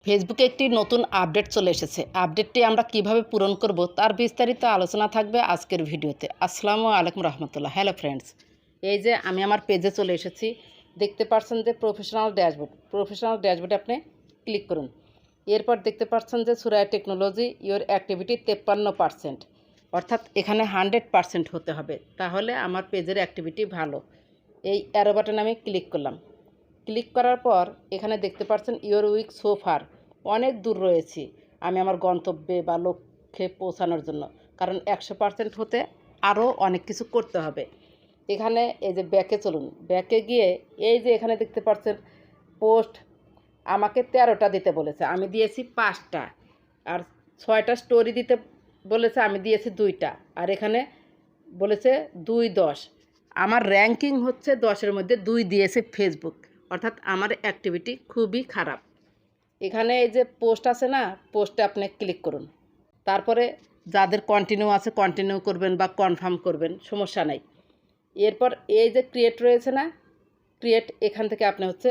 ফেসবুকে একটি নতুন আপডেট চলে এসেছে। আপডেটটি আমরা কিভাবে পূরণ করব তার বিস্তারিত আলোচনা থাকবে আজকের ভিডিওতে। আসসালামু আলাইকুম রহমতুল্লাহ। হ্যালো ফ্রেন্ডস, এই যে আমি আমার পেজে চলে এসেছি। দেখতে পাচ্ছেন যে প্রফেশনাল ড্যাশবোর্ডে আপনি ক্লিক করুন। এরপর দেখতে পাচ্ছেন যে সুরায়া টেকনোলজি ইওর অ্যাক্টিভিটি 53%, অর্থাৎ এখানে 100% হতে হবে, তাহলে আমার পেজের অ্যাক্টিভিটি ভালো। এই অ্যারো বাটনে আমি ক্লিক করলাম। ক্লিক করার পর এখানে দেখতে পাচ্ছেন ইওর উইক সো ফার, অনেক দূর রয়েছি আমি আমার গন্তব্যে বা লক্ষ্যে পৌঁছানোর জন্য, কারণ 100% হতে আরও অনেক কিছু করতে হবে। এখানে এই যে ব্যাকে চলুন, ব্যাকে গিয়ে এই যে এখানে দেখতে পাচ্ছেন পোস্ট আমাকে 13টা দিতে বলেছে, আমি দিয়েছি 5টা। আর 6টা স্টোরি দিতে বলেছে, আমি দিয়েছি 2টা। আর এখানে বলেছে 2-10। আমার র্যাঙ্কিং হচ্ছে 10-এর মধ্যে 2 দিয়েছে ফেসবুক, অর্থাৎ আমার অ্যাক্টিভিটি খুবই খারাপ। এখানে এই যে পোস্ট আছে না, পোস্টে আপনি ক্লিক করুন। তারপরে যাদের কন্টিনিউ আছে কন্টিনিউ করবেন বা কনফার্ম করবেন, সমস্যা নাই। এরপর এই যে ক্রিয়েট রয়েছে না, ক্রিয়েট, এখান থেকে আপনি হচ্ছে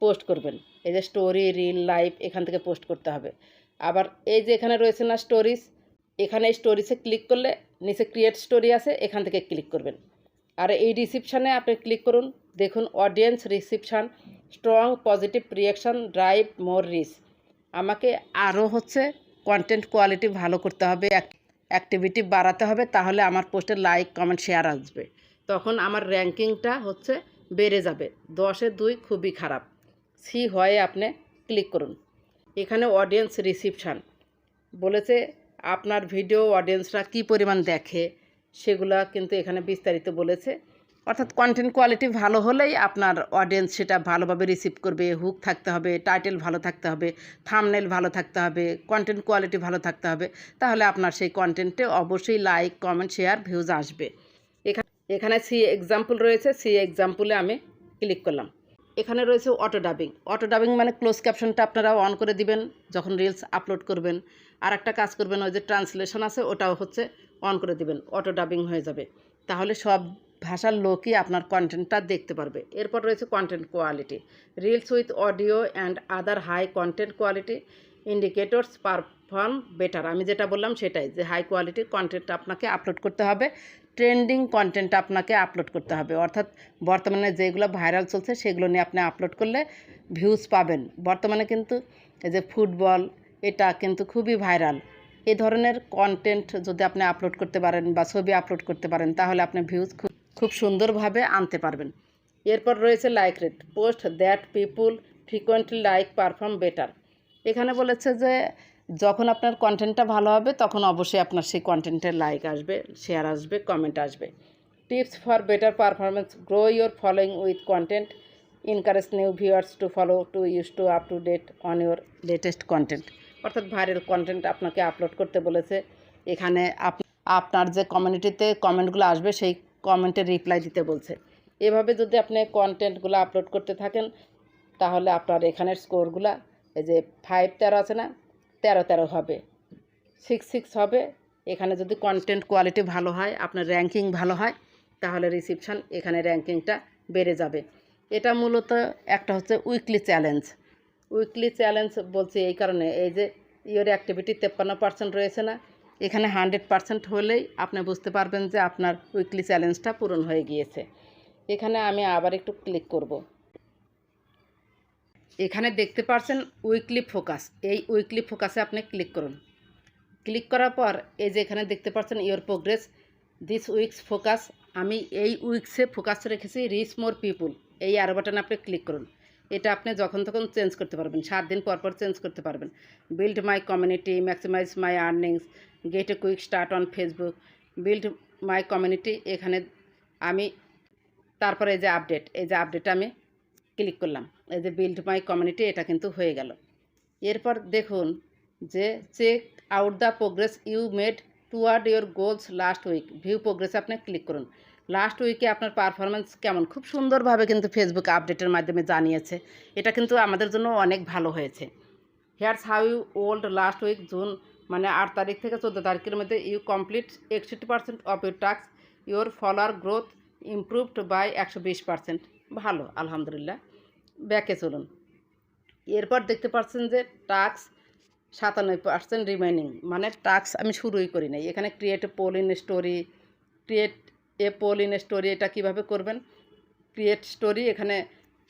পোস্ট করবেন। এই যে স্টোরি, রিল, লাইভ, এখান থেকে পোস্ট করতে হবে। আবার এই যে এখানে রয়েছে না স্টোরিজ, এখানে স্টোরিজে ক্লিক করলে নিচে ক্রিয়েট স্টোরি আছে, এখান থেকে ক্লিক করবেন। আর এই রিসিপশানে আপনি ক্লিক করুন। দেখুন audience reception, strong positive reaction, drive more reach. আমাকে আরও হচ্ছে কন্টেন্ট কোয়ালিটি ভালো করতে হবে, অ্যাক্টিভিটি বাড়াতে হবে, তাহলে আমার পোস্টে লাইক কমেন্ট শেয়ার আসবে, তখন আমার র্যাঙ্কিংটা হচ্ছে বেড়ে যাবে। 10-এ 2 খুবই খারাপ। সি হয়ে আপনি ক্লিক করুন। এখানে অডিয়েন্স রিসিপশান বলেছে আপনার ভিডিও অডিয়েন্সরা কী পরিমাণ দেখে, সেগুলা কিন্তু এখানে বিস্তারিত বলেছে। অর্থাৎ কন্টেন্ট কোয়ালিটি ভালো হলেই আপনার অডিয়েন্স সেটা ভালোভাবে রিসিভ করবে। হুক থাকতে হবে, টাইটেল ভালো থাকতে হবে, থাম্বনেল ভালো থাকতে হবে, কন্টেন্ট কোয়ালিটি ভালো থাকতে হবে, তাহলে আপনার সেই কন্টেন্টে অবশ্যই লাইক কমেন্ট শেয়ার ভিউজ আসবে। এখানে সি এক্সাম্পল রয়েছে, সি এক্সাম্পলে আমি ক্লিক করলাম। এখানে রয়েছে অটো ডাবিং মানে ক্লোজ ক্যাপশনটা আপনারা অন করে দিবেন যখন রিলস আপলোড করবেন। আর একটা কাজ করবেন, ওই যে ট্রান্সলেশন আছে ওটাও হচ্ছে অন করে দিবেন, অটো ডাবিং হয়ে যাবে, তাহলে সব ভাষার লোকই আপনার কন্টেন্টটা দেখতে পারবে। এরপর রয়েছে content quality, reels with audio and other high content quality indicators perform better. আমি যেটা বললাম সেটাই, যে হাই কোয়ালিটির কন্টেন্ট আপনাকে আপলোড করতে হবে, ট্রেন্ডিং কন্টেন্ট আপনাকে আপলোড করতে হবে, অর্থাৎ বর্তমানে যেগুলো ভাইরাল চলছে সেগুলো নিয়ে আপনি আপলোড করলে ভিউজ পাবেন। বর্তমানে কিন্তু এই যে ফুটবল, এটা কিন্তু খুবই ভাইরাল। এই ধরনের কন্টেন্ট যদি আপনি আপলোড করতে পারেন বা ছবি আপলোড করতে পারেন, তাহলে আপনি ভিউজ খুব সুন্দরভাবে আনতে পারবেন। এরপর রয়েছে like rate, post that people frequently like perform better. এখানে বলেছে যে যখন আপনার কন্টেন্টটা ভালো হবে তখন অবশ্যই আপনার সেই কন্টেন্টের লাইক আসবে, শেয়ার আসবে, কমেন্ট আসবে। Tips for better performance, grow your following with content, encourage new viewers to follow to use to up to date on your latest content. অর্থাৎ ভাইরাল কন্টেন্ট আপনাকে আপলোড করতে বলেছে। এখানে আপনার যে কমিউনিটিতে কমেন্টগুলো আসবে সেই কমেন্টের রিপ্লাই দিতে বলছে। এভাবে যদি আপনি কন্টেন্টগুলো আপলোড করতে থাকেন, তাহলে আপনার এখানের স্কোরগুলো এই যে 5-13 আছে না, 13-13 হবে, 6-6 হবে। এখানে যদি কন্টেন্ট কোয়ালিটি ভালো হয়, আপনার র্যাঙ্কিং ভালো হয়, তাহলে রিসিপশান এখানে র্যাঙ্কিংটা বেড়ে যাবে। এটা মূলত একটা হচ্ছে উইকলি চ্যালেঞ্জ বলছি এই কারণে, এই যে ইওর অ্যাক্টিভিটি 53% রয়েছে না, এখানে 100% হলেই আপনি বুঝতে পারবেন যে আপনার উইকলি চ্যালেঞ্জটা পূরণ হয়ে গিয়েছে। এখানে আমি আবার একটু ক্লিক করব। এখানে দেখতে পাচ্ছেন উইকলি ফোকাস, এই উইকলি ফোকাসে আপনি ক্লিক করুন। ক্লিক করার পর এই যে এখানে দেখতে পাচ্ছেন your progress, this weeks focus, আমি এই উইকসে ফোকাস রেখেছি রিচ মোর পিপুল। এই আরো বাটনে আপনি ক্লিক করুন। এটা আপনি যখন তখন চেঞ্জ করতে পারবেন, 7 দিন পর পর চেঞ্জ করতে পারবেন। Build my community, maximize my earnings, get a quick start on Facebook, build my community. এখানে আমি তারপরে এই যে আপডেট আমি ক্লিক করলাম। এই যে বিল্ড মাই কমিউনিটি, এটা কিন্তু হয়ে গেল। এরপর দেখুন যে check out the progress you made toward your goals last week, view প্রোগ্রেসে আপনি ক্লিক করুন। লাস্ট উইকে আপনার পারফরমেন্স কেমন, খুব সুন্দরভাবে কিন্তু ফেসবুক আপডেটের মাধ্যমে জানিয়েছে। এটা কিন্তু আমাদের জন্য অনেক ভালো হয়েছে। Here's how you old last week, June মানে 8 তারিখ থেকে 14 তারিখের মধ্যে you complete 61% of your task, your follower growth improved by 120%। ভালো, আলহামদুলিল্লাহ। ব্যাকে চলুন। এরপর দেখতে পাচ্ছেন যে টাস্ক 97% রিমেইনিং, মানে টাস্ক আমি শুরুই করি নাই। এখানে create a poll in story, create a poll in story এটা কীভাবে করবেন, ক্রিয়েট স্টোরি এখানে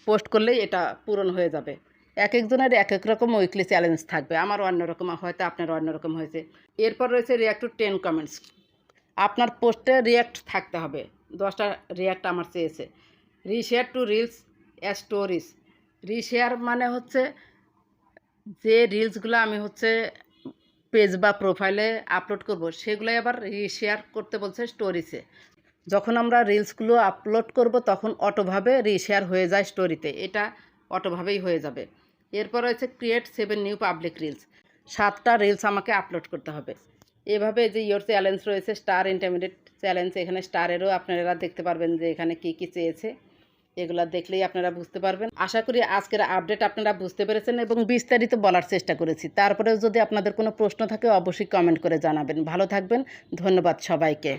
পোস্ট করলেই এটা পূরণ হয়ে যাবে। এক একজনের এক এক রকম উইকলি চ্যালেঞ্জ থাকবে, আমার অন্যরকম, হয়তো আপনার অন্যরকম হয়েছে। এরপর রয়েছে রিয়াক্ট টু 10 কমেন্টস, আপনার পোস্টে রিয়াক্ট থাকতে হবে। 10টা রিয়াক্ট আমার চেয়েছে। Reshare to reels stories, reshare মানে হচ্ছে যে রিলসগুলো আমি হচ্ছে পেজ বা প্রোফাইলে আপলোড করব সেগুলোই আবার রিশেয়ার করতে বলছে স্টোরিজে। যখন আমরা রিলসগুলো আপলোড করব তখন অটোভাবে রিশেয়ার হয়ে যায় স্টোরিতে, এটা অটোভাবেই হয়ে যাবে। এরপর হচ্ছে ক্রিয়েট 7 নিউ পাবলিক রিলস, 7টা রিলস আমাকে আপলোড করতে হবে। এভাবে যে ইয়োর চ্যালেঞ্জ রয়েছে স্টার ইন্টারমিডিয়েট চ্যালেঞ্জ, এখানে স্টারেরও আপনারা দেখতে পারবেন যে এখানে কি কি চেয়েছে, এগুলা দেখলেই আপনারা বুঝতে পারবেন। আশা করি আজকের আপডেট আপনারা বুঝতে পেরেছেন এবং বিস্তারিত বলার চেষ্টা করেছি। তারপরেও যদি আপনাদের কোনো প্রশ্ন থাকে অবশ্যই কমেন্ট করে জানাবেন। ভালো থাকবেন, ধন্যবাদ সবাইকে।